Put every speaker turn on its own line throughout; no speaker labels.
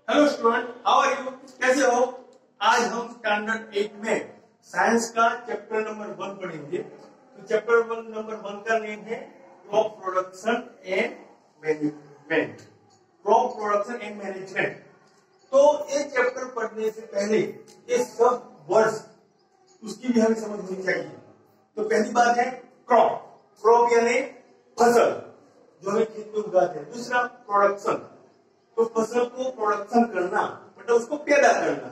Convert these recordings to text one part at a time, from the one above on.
Hello student, how are you? कैसे हो? आज हम स्टैंडर्ड 8 में साइंस का चैप्टर नंबर 1 पढ़ेंगे। तो चैप्टर नंबर 1 का नेम है crop production and management. Crop production and management. तो ये चैप्टर पढ़ने से पहले ये सब वर्ड्स उसकी भी हमें समझ होनी चाहिए। तो पहली बात है क्रॉप। क्रॉप यानी फसल जो हमें खेत में उगाते हैं। दूसरा प्रोडक्शन, तो फसल को प्रोडक्शन करना मतलब उसको पैदा करना।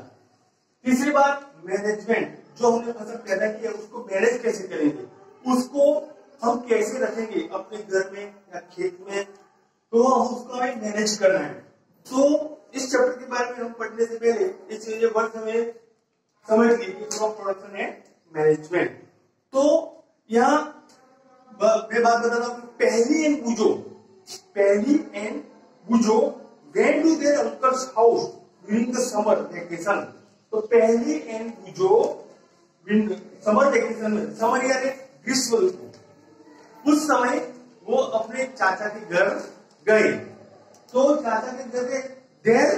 तीसरी बात मैनेजमेंट, जो हमने फसल पैदा की है उसको मैनेज कैसे करेंगे, उसको हम कैसे रखेंगे अपने घर में या खेत में, तो उसको हमें मैनेज करना है। तो इस चैप्टर के बारे में हम पढ़ने से पहले इस वर्ड हमें समझ ली कि क्रॉप प्रोडक्शन है मैनेजमेंट। तो यहाँ मैं बात बता रहा हूँ, पहली and बुजो went to their uncle's house during the summer vacation। तो पहली एंड बुजो समर वेकेशन में, समर यानी ग्रीष्म ऋतु, उस समय वो अपने चाचा के घर गए। तो चाचा के घर गए, there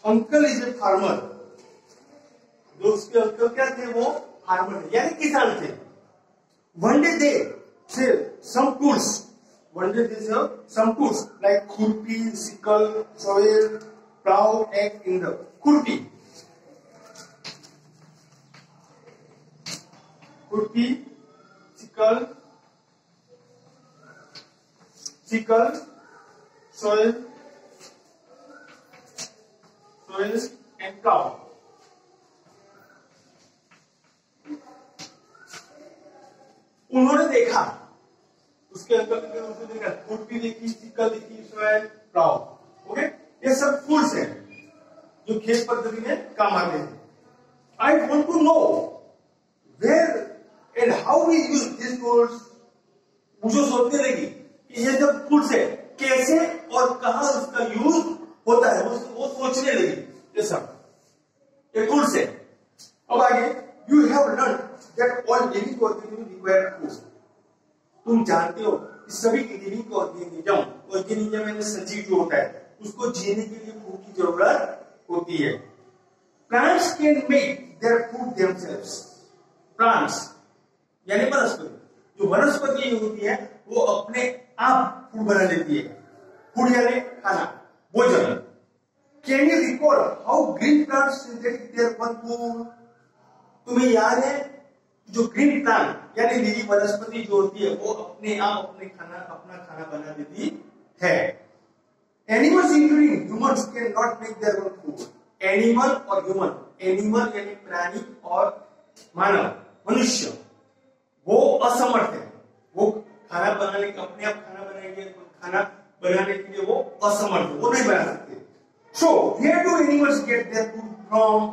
uncle is a farmer. जो उसके अंकल क्या थे, वो फार्मर थे यानी किसान थे। One day they some tools, some tools like khurpi, sickle, soil, plow, egg in the khurpi, sickle, soil and plow। उन्होंने देखा, उसके अंकल ने देखा, खुरपी देखी, सिक्कल देखी, सॉइल, प्लाव। ओके, ये सब टूल्स हैं जो खेत पद्धति में काम आते हैं। I want to know where and how we use this tools. मुझे सोचने लगी कि ये जब टूल्स है कैसे और कहां उसका यूज होता है, वो सोचने लगी। ये सब ये टूल्स है। अब आगे, you have learn that all living organism require food. तुम जानते हो कि सभी लिविंग ऑर्गेनिज्म यानी सजीव जो होता है उसको जीने के लिए फूड की जरूरत होती है। Plants can make their food themselves. Plants यानी वनस्पति, जो वनस्पति होती है वो अपने आप फूड बना लेती है। फूड यानी खाना, भोजन। Can you recall how green plants synthetic their food. तुम्हें याद है जो ग्रीन प्लांट यानी नीली वनस्पति जो होती है वो अपने आप अपना खाना बना देती है। Animals including humans can not make their own food. Animal और ह्यूमन, एनिमल यानी प्राणी और मानव मनुष्य, वो असमर्थ है। वो खाना बनाने के अपने आप खाना बनाने के लिए वो असमर्थ है, वो नहीं बना सकते। So where do animals get their food from.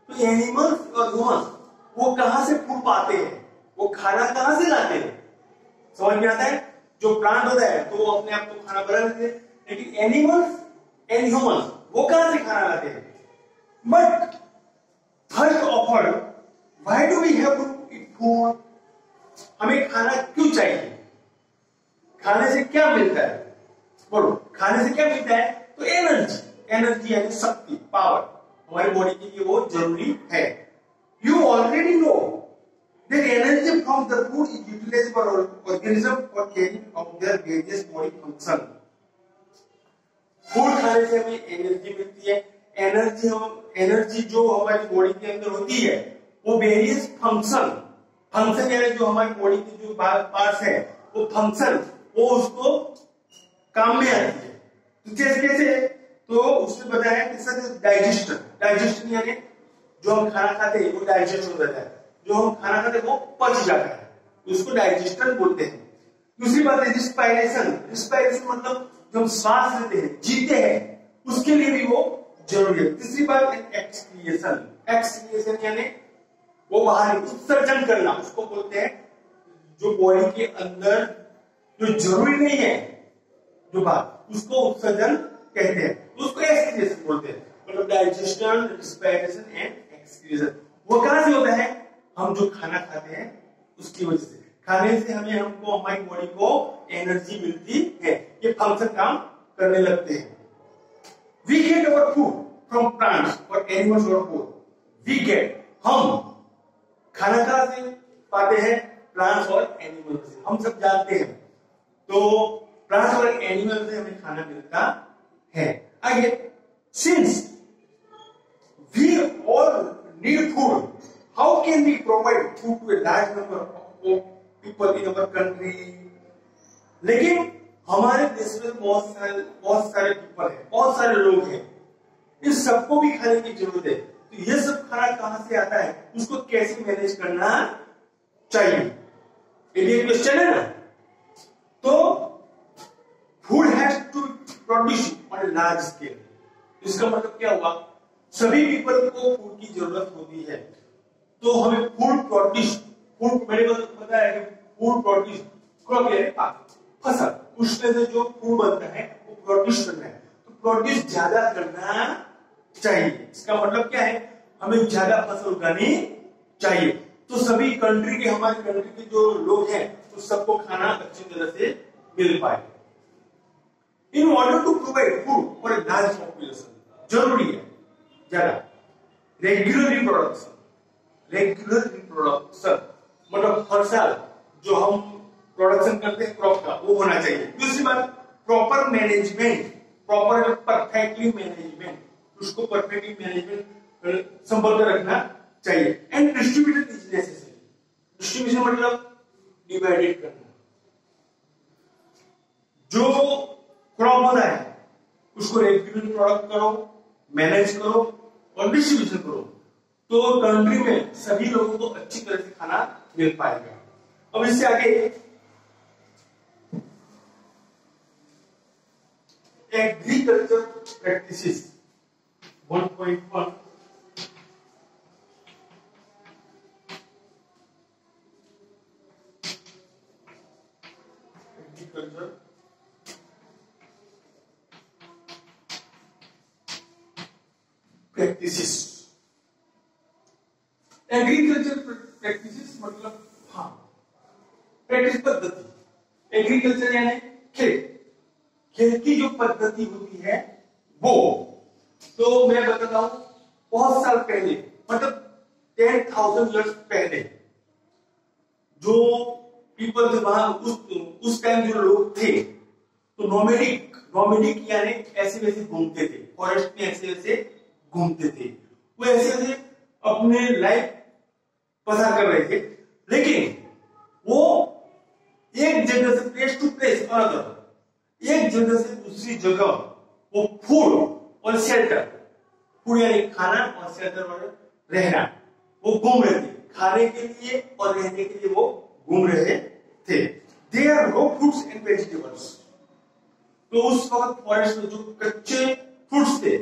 तो एनिमल्स और ह्यूमंस वो कहां से फूड पाते हैं, वो खाना कहां से लाते हैं? समझ में आता है? जो प्लांट होता है तो वो अपने आप तो खाना बना लेते हैं, लेकिन एनिमल्स एंड ह्यूमंस वो कहां से खाना लाते हैं? But first offer, why do we have to eat food. हमें खाना क्यों चाहिए? खाने से क्या मिलता है? बोलो, खाने से क्या मिलता है? तो एनर्जी यानी शक्ति, पावर हमारी बॉडी के लिए वो जरूरी है। You already know that energy from the food is utilized by organism for carrying out their various body function। Food खाने से हमें एनर्जी मिलती है। एनर्जी जो हमारी बॉडी के अंदर होती है वो वेरियस फंक्शन यानी जो हमारी बॉडी के जो पार्ट्स है वो फंक्शन, वो उसको काम में आती है। तो कैसे? तो उसने बताया कि सर डाइजेस्टन यानी जो हम खाना खाते हैं वो डाइजेस्ट हो जाता है, जो हम खाना खाते हैं वो पच जाता है, उसको डाइजेशन बोलते हैं। दूसरी बात है रिस्पायरेशन मतलब जो हम श्वास लेते हैं, जीते हैं, उसके लिए भी वो जरूरी है। तीसरी बात है एक्सक्रिएशन यानी वो बाहर उत्सर्जन करना, उसको बोलते हैं जो बॉडी के अंदर जो जरूरी नहीं है जो बात, उसको उत्सर्जन कहते हैं, उसको एक्सक्रिएशन बोलते हैं। मतलब डाइजेशन, रिस्पायरेशन एंड एक्सक्रीशन वो कहां से होता है? हम जो खाना खाते हैं उसकी वजह से। खाने से हमको हमारी बॉडी को एनर्जी मिलती है, ये फंक्शन काम करने लगते हैं। We get our food from plants और एनिमल्स और फूड वी गेट, हम खाना कहां से पाते हैं? प्लांट्स और एनिमल से, हम सब जानते हैं। तो प्लांट्स और एनिमल से हमें खाना मिलता है। आगे, since we all need food, how can we provide food to a large number of people in our country? लेकिन हमारे देश में बहुत सारे पीपल है, बहुत सारे लोग हैं, इन सबको भी खाने की जरूरत है। तो ये सब खाना कहां से आता है, उसको कैसे मैनेज करना चाहिए, ये क्वेश्चन है ना। तो food has to produce on large scale, इसका मतलब क्या हुआ? सभी पीपल को फूड की जरूरत होती है, तो हमें फूड प्रोड्यूस, फूड मैंने बताया कि फूड प्रोड्यूस क्रॉप यानी फसल, उसमें से जो फूड बनता है वो प्रोड्यूस करना है, तो प्रोड्यूस ज्यादा करना चाहिए। इसका मतलब क्या है? हमें ज्यादा फसल उगानी चाहिए। तो सभी कंट्री के, हमारी कंट्री के जो लोग हैं तो सबको खाना अच्छी तरह से मिल पाए। In order to provide food for a large population, जरूरी है ज्यादा रेगुलर रिप्रोडक्शन, मतलब हर साल जो हम प्रोडक्शन करते हैं क्रॉप का वो होना चाहिए। दूसरी बात, proper management, proper perfectly management, उसको परफेक्टली मैनेजमेंट संभल कर रखना चाहिए। And distribution is necessary, distribution मतलब डिवाइडेड करना, जो क्रॉप होना है उसको रेगुलर प्रोडक्ट करो, मैनेज करो और डिस्ट्रीब्यूशन करो, तो कंट्री में सभी लोगों को अच्छी तरह से खाना मिल पाएगा। अब इससे आगे agriculture practices 1.1, agriculture practices. Agriculture practices मतलब प्रैक्टिस पद्धति, एग्रीकल्चर यानी खेत, खेत की जो पद्धति होती है वो। तो मैं बताता हूं, बहुत साल पहले मतलब 10,000 ईयर्स पहले जो पीपल थे वहां, उस टाइम जो लोग थे तो नोमेडिक यानी ऐसे वैसे घूमते थे, फॉरेस्ट में ऐसे वैसे घूमते थे, वो ऐसे ऐसे अपने लाइफ पसार कर रहे थे। लेकिन वो एक जगह से प्लेस टू प्लेस अनदर, एक जगह से दूसरी जगह वो फूड और शेल्टर, फूड यानी खाना और शेल्टर और रहना, वो घूम रहे थे, खाने के लिए और रहने के लिए वो घूम रहे थे। There raw fruits and vegetables, तो उस वक्त फॉरेस्ट में जो कच्चे फ्रूट्स थे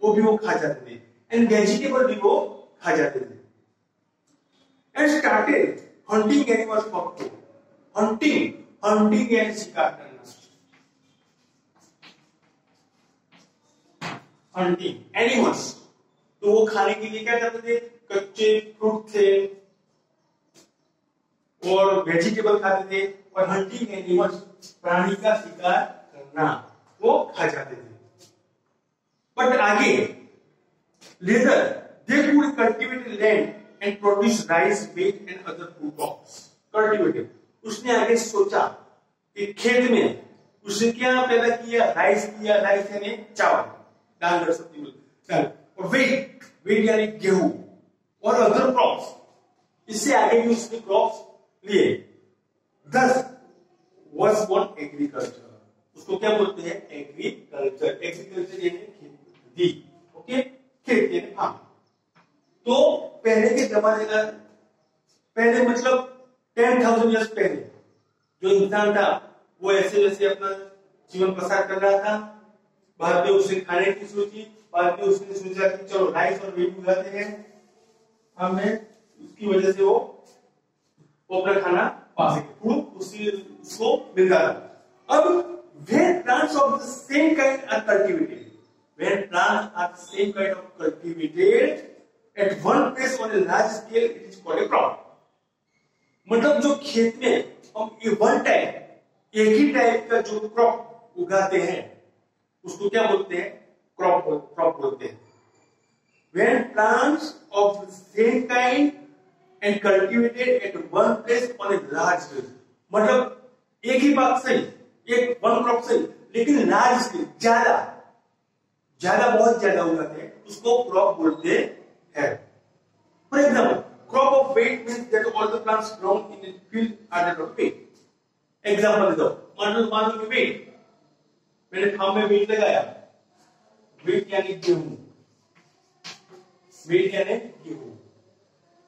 वो भी वो खा जाते थे, एंड वेजिटेबल भी वो खा जाते थे। And started hunting animals for food, hunting यानी शिकार करना, हंटिंग एनिमल्स, तो वो खाने के लिए क्या करते थे? कच्चे फ्रूट थे और वेजिटेबल खाते थे, और हंटिंग एनिमल्स प्राणी का शिकार करना वो खा जाते थे। बट आगे later they could cultivate land and produce rice, wheat and other food crops. Cultivated, उसने आगे सोचा कि खेत में उसने क्या पैदा किया? राइस किया, राइस यानी चावल, दाल सब्जी बोलते, और व्हीट यानी गेहूं और अदर क्रॉप्स, इससे आगे भी उसने क्रॉप्स लिए। 10 was born एग्रीकल्चर, उसको क्या बोलते हैं? एग्रीकल्चर। एग्रीकल्चर यानी खेती, ओके, खेती यानी फार्म। तो पहले के जमाने का, पहले मतलब 10,000 ईयर्स पहले जो इंसान था वो ऐसे वैसे अपना जीवन पसार कर रहा था। बाद में उसने खाने की सोची, बाद में उसने सोचा कि चलो राइस और व्हीट उगाते हैं, हमें उसकी वजह से वो अपना खाना पा सके, फूड उसको मिलता था। अब when plants of the same kind are cultivated, when plants are the same kind of cultivated at one place on a large scale, it is called a crop. मतलब जो खेत में हम वन टाइम एक ही टाइप का जो crop उगाते हैं उसको क्या बोलते हैं? Crop and cultivated at one place on a large scale. मतलब एक ही बात सही, एक वन क्रॉप सही, लेकिन लार्ज स्केल, ज्यादा ज्यादा बहुत ज्यादा उगाते हैं, उसको क्रॉप बोलते हैं। For example, crop of wheat means that all the plants grown in a field are that of wheat. Example दो, मान लो कि वेट, मैंने फार्म में वेट लगाया, वेट यानी गेहूं, वेट यानी गेहूं।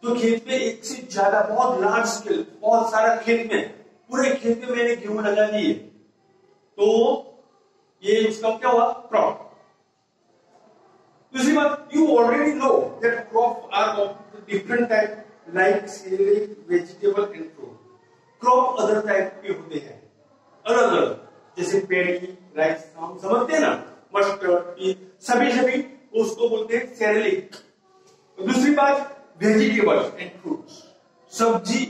तो खेत में एक से ज्यादा बहुत लार्ज स्केल, बहुत सारा खेत में, पूरे खेत में मैंने गेहूं लगा दिए, तो ये उसका क्या हुआ? क्रॉप। दूसरी बात, you already know that crop are of different type like cereal, vegetable and fruit. Crop other type के होते हैं, अलग अलग, जैसे पेड़ी, राइस, हम समझते हैं ना, मस्टर्ड, सभी उसको बोलते हैं सेरेलिक। दूसरी बात, वेजिटेबल्स एंड फ्रूट्स, सब्जी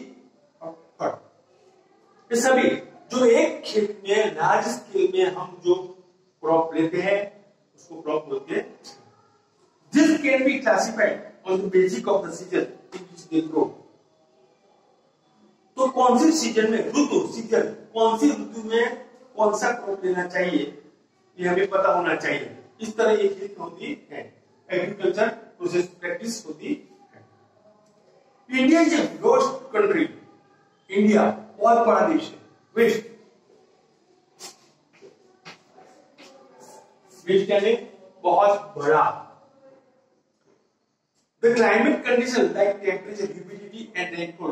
और फल, ये सभी जो एक खेत में लार्ज स्केल में हम जो क्रॉप लेते हैं उसको क्रॉप बोलते हैं। This can be classified on the basis of the season in which they grow. तो कौन सी सीजन में, ऋतु, सीजन, कौन सी ऋतु में कौन सा क्रॉप लेना चाहिए, ये हमें पता होना चाहिए। इस तरह एक खेत होती है, एग्रीकल्चर प्रोसेस प्रैक्टिस होती है। India is a vast country, India बहुत बड़ा देश है, वेस्ट, वेस्ट यानी बहुत बड़ा। The climate condition like temperature, humidity and rainfall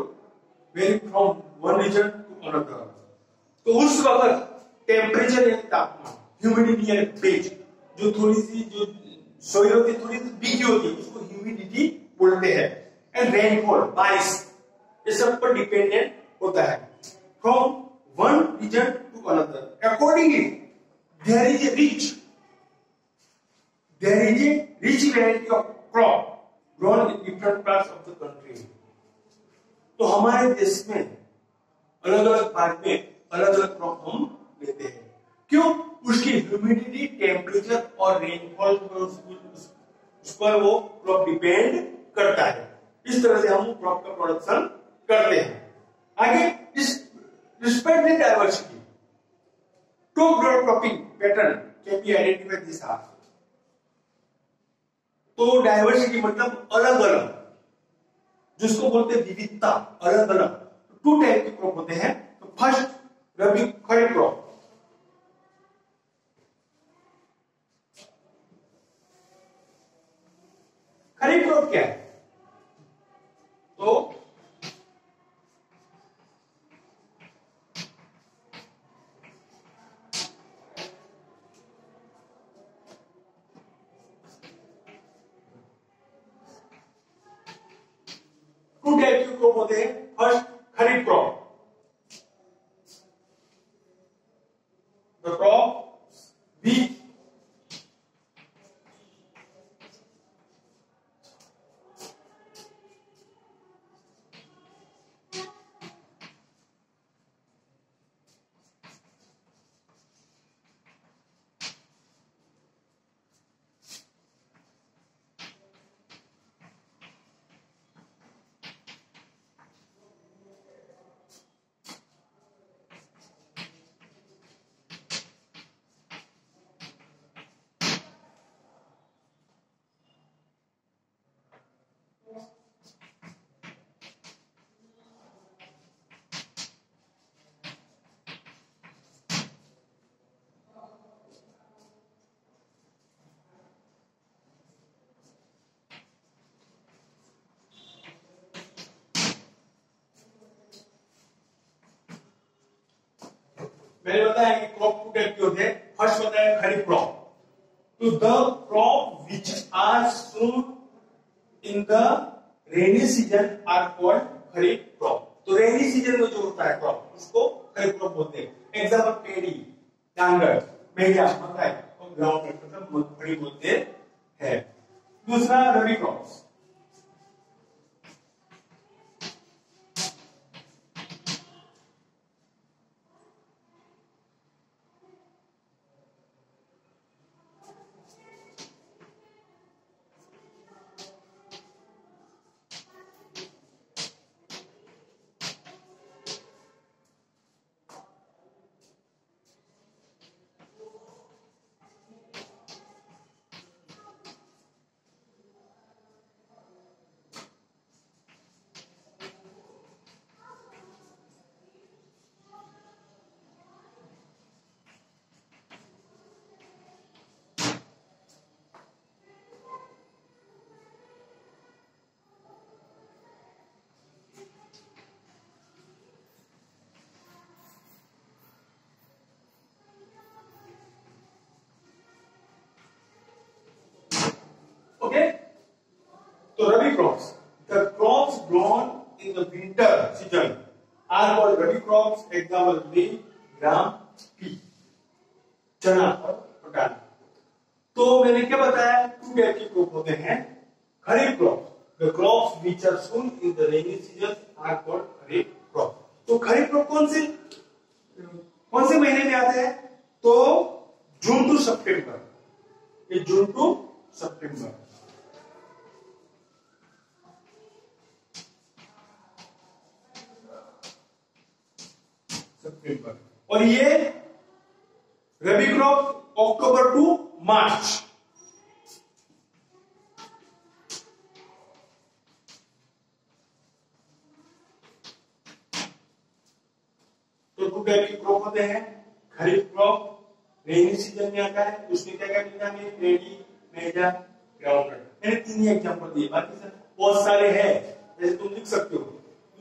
vary from one region to another. तो उस वक्त टेम्परेचर यानी तापमान, ह्यूमिडिटी यानी भेज, जो थोड़ी सी जो सोइल होती है थोड़ी सी भीगी होती है, उसको ह्यूमिडिटी बोलते हैं, एंड रेनफॉल, बारिश, ये सब पर डिपेंडेंट होता है। From one region to another accordingly there is a rich variety of crop grown in different parts of the country. तो हमारे देश में अलग अलग भाग में अलग अलग क्रॉप हम लेते हैं। क्यों? उसकी ह्यूमिडिटी, टेम्परेचर और रेनफॉल उस पर वो क्रॉप डिपेंड करता है। इस तरह से हम क्रॉप का प्रोडक्शन करते हैं। आगे, despite the diversity, two cropping pattern can be identified this are. तो डाइवर्सिटी मतलब अलग अलग, जिसको बोलते हैं विविधता, अलग अलग। टू टाइप के क्रॉप होते हैं। तो फर्स्ट, रबी खरीफ क्रॉप। खरीफ क्रॉप क्या है? तो टू टाइप के क्रॉप होते हैं। First, kharif crop, the crop wheat, मैंने बताया कि क्रॉप टू टाइप के होते हैं। फर्स्ट होता है खरीफ क्रॉप। तो the crop which are sown in the rainy season are called kharif crop. तो रेनी सीजन में जो होता है क्रॉप, उसको खरीफ क्रॉप बोलते हैं। एग्जाम्पल, पेड़ी, डांगर, मेजा, मकई और ग्राउंड मतलब मूंगफली बोलते हैं। दूसरा, रबी क्रॉप्स। ओके, तो rabi crops, the crops grown in the winter season are called rabi crops. Example be gram, pea, चना और पटाना. तो मैंने क्या बताया, टू टाइप के क्रॉप होते हैं. Kharif crop, the crops which are sown in the rainy season are called kharif crop. तो खरीफ क्रॉप कौन से महीने में आते हैं? तो जून टू सितंबर. ये जून टू सितंबर. और ये रबी क्रॉप अक्टूबर टू मार्च. तो टू टाइप के क्रॉप होते हैं. खरीफ क्रॉप रेनी सीजन में आता है, उसमें क्या क्या मिलता है? पेड़ी, मेजा, ग्राउंडनट. मैंने 3 ही एग्जांपल दिए, बाकी सर बहुत सारे हैं, जैसे तुम लिख सकते हो.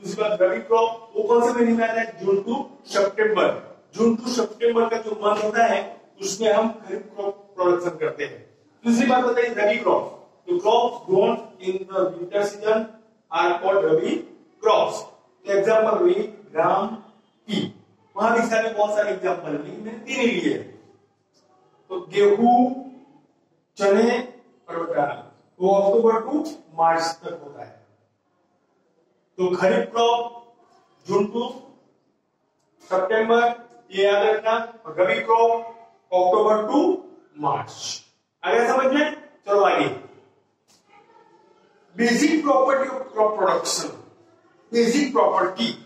उसके बाद रबी क्रॉप वो कौन से महीने में आता है? जून टू सितंबर. जून टू सितंबर का जो मंथ होता है उसमें हम खरीफ क्रॉप प्रोडक्शन करते हैं. दूसरी बात बताइए rabi crop. The crops grown in the winter season are called rabi crops. Example wheat, gram, pea. वहां भी सारे बहुत सारे एग्जांपल है, मैंने 3 ही लिए. तो गेहूं, चने और पटाना वो अक्टूबर टू मार्च तक होता है. तो खरीफ क्रॉप जून टू सितंबर, ये याद रखना. और रबी क्रॉप अक्टूबर टू मार्च. आगे समझ में. चलो आगे. Basic property of crop production. Basic property.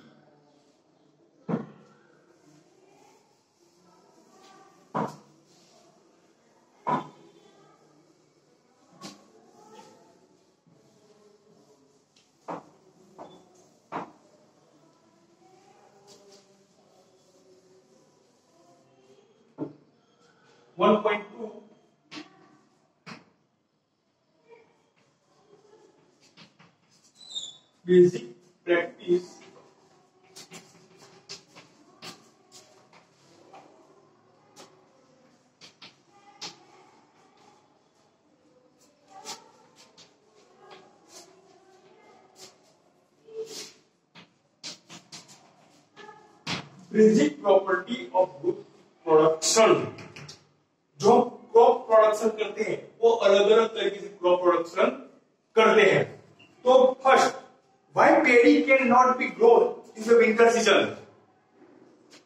Basic practice basic property of good production. जो क्रॉप प्रोडक्शन करते हैं वो अलग अलग तरीके से क्रॉप प्रोडक्शन करते हैं. तो first, why pedi can not be grown in the winter season.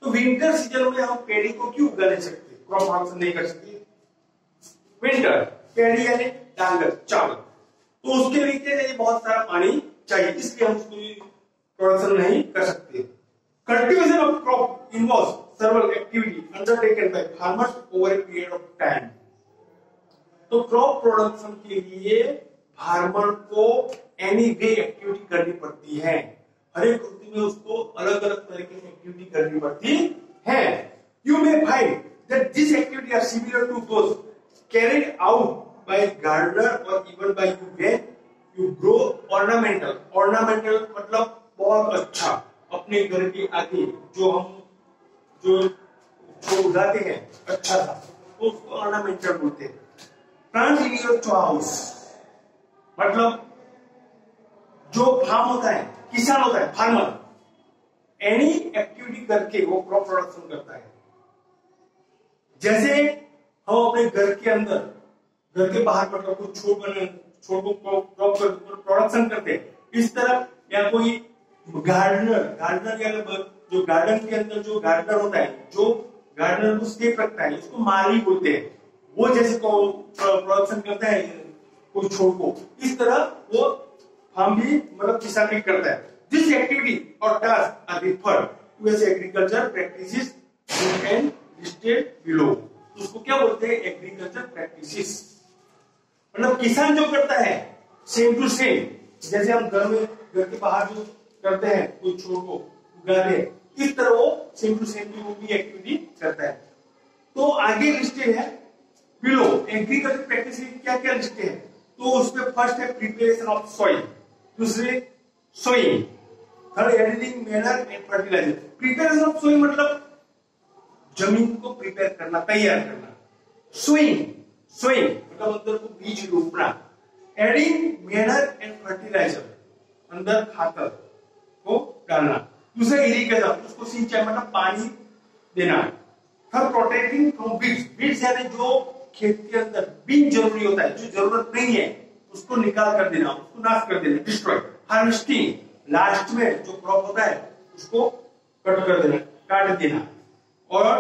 तो विंटर सीजन में हम पेडी को क्यों उगा नहीं सकते, क्रॉप प्रोडक्शन नहीं कर सकते? विंटर पेडी यानी डांगर, चावल, तो उसके लिए बहुत सारा पानी चाहिए, इसलिए हम उसको प्रोडक्शन नहीं कर सकते. Cultivation of crop involves several activities undertaken by farmers over a period of time. तो क्रॉप प्रोडक्शन के लिए फार्मर को एनी वे एक्टिविटी करनी पड़ती है. हर एक ऋतु में उसको अलग अलग तरीके से एक्टिविटी करनी पड़ती है. You may find that this activity are similar to those carried out by gardener और even by you when you grow ornamental. Ornamental मतलब बहुत अच्छा, अपने घर के आगे जो हम जो उगाते हैं अच्छा था, तो उसको ऑर्नामेंटल बोलते हैं. प्लांट इन योर हाउस मतलब जो फार्म होता है, किसान होता है, फार्मर एनी एक्टिविटी करके वो क्रॉप प्रोडक्शन करता है. जैसे हम अपने घर के अंदर, घर के बाहर मतलब कुछ छोड़ को क्रॉप प्रोडक्शन करते हैं, इस तरह या कोई गार्डनर या जो गार्डन के अंदर जो गार्डनर होता है, जो गार्डनर को सेफ रखता है, उसको माली बोलते हैं. वो जैसे प्रोडक्शन करता है कोई छोड़ को, इस तरह वो हम भी मतलब किसान भी करता है. दिस एक्टिविटी और task are referred to as agriculture practices you can listed below. उसको क्या बोलते हैं? Agriculture practices. मतलब किसान जो करता है सेम टू सेम, जैसे हम घर के बाहर जो करते हैं कोई छोड़ को उगाते हैं, इस तरह वो सेम टू सेम वो भी एक्टिविटी करता है. तो आगे लिस्टेड है बिलो एग्रीकल्चर प्रैक्टिस क्या क्या लिस्टेड है. तो उसमें फर्स्ट है प्रिपरेशन ऑफ सॉइल, दूसरे sowing, third adding manure and fertiliser. Preparation of soil मतलब जमीन को प्रिपेयर करना, तैयार करना. सोइंग मतलब अंदर को बीज रोपना. एडिंग मैनर एंड फर्टिलाइजर, अंदर खातर को डालना। दूसरा इरिगेशन, उसको सिंचाई मतलब पानी देना। Third protecting from weeds, weeds यानी जो खेत के अंदर बिन जरूरी होता है, जो जरूरत नहीं है उसको निकाल कर देना, उसको नाश कर देना, डिस्ट्रॉय। हार्वेस्टिंग, लास्ट में जो क्रॉप होता है उसको कट कर देना, काट देना। और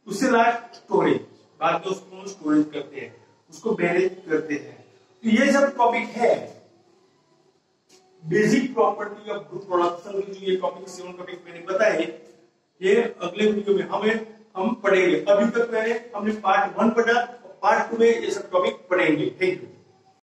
उससे लास्ट स्टोरेज, बाद में उसको स्टोरेज करते हैं, उसको मैनेज करते हैं। तो ये सब टॉपिक है basic property of group production के। जो ये टॉपिक 7 टॉपिक मैंने बताए, ये अगले वीडियो में हम पढ़ेंगे। अभी तक हमने पार्ट 1 पढ़ा, पार्ट 2 में ये सब टॉपिक पढ़ेंगे। Thank you.